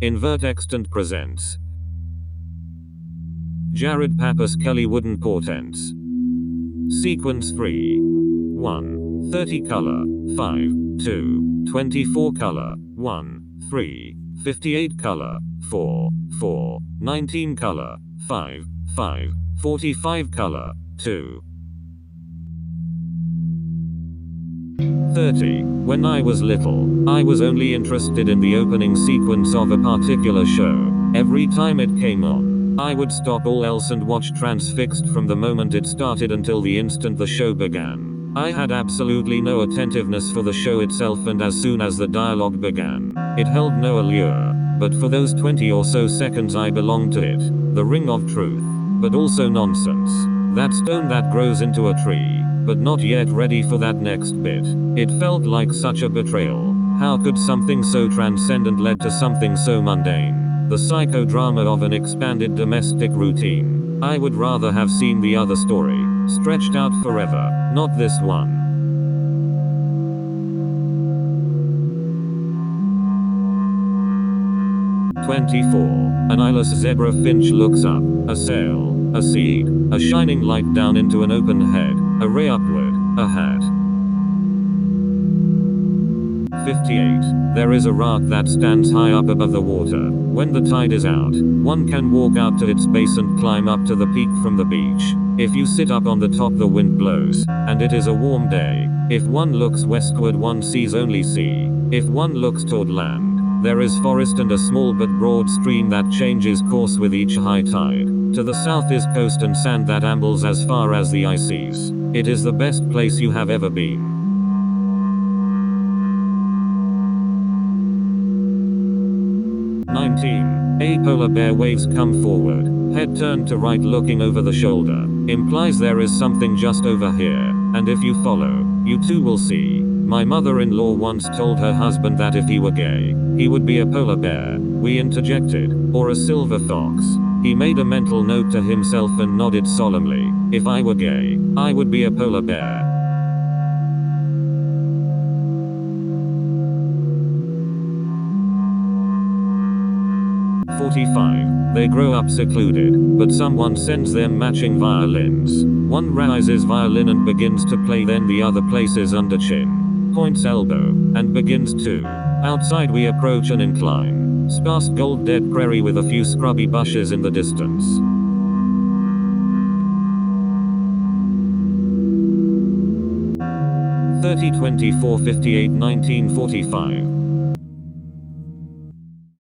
Invert Extant presents Jared Pappas-Kelley Wooden Portents. Sequence 3. 1. 30 color. 5. 2. 24 color. 1. 3. 58 color. 4. 4. 19 color. 5. 5. 45 color. 2. 30. When I was little, I was only interested in the opening sequence of a particular show. Every time it came on, I would stop all else and watch transfixed from the moment it started until the instant the show began. I had absolutely no attentiveness for the show itself, and as soon as the dialogue began, it held no allure. But for those 20 or so seconds I belonged to it. The ring of truth. But also nonsense. That stone that grows into a tree, but not yet ready for that next bit. It felt like such a betrayal. How could something so transcendent lead to something so mundane? The psychodrama of an expanded domestic routine. I would rather have seen the other story, stretched out forever, not this one. An eyeless zebra finch looks up, a sail, a seed, a shining light down into an open head, a ray upward, a hat. 58. There is a rock that stands high up above the water. When the tide is out, one can walk out to its base and climb up to the peak from the beach. If you sit up on the top, the wind blows, and it is a warm day. If one looks westward, one sees only sea. If one looks toward land, there is forest and a small but broad stream that changes course with each high tide. To the south is coast and sand that ambles as far as the eye sees. It is the best place you have ever been. 19. A polar bear waves come forward, head turned to right looking over the shoulder. Implies there is something just over here, and if you follow, you too will see. My mother-in-law once told her husband that if he were gay, he would be a polar bear. We interjected, or a silver fox. He made a mental note to himself and nodded solemnly. If I were gay, I would be a polar bear. They grow up secluded, but someone sends them matching violins. One raises violin and begins to play, then the other places under chin, points elbow, and begins to. Outside we approach an incline, sparse gold dead prairie with a few scrubby bushes in the distance. (30, 24, 58, 1945).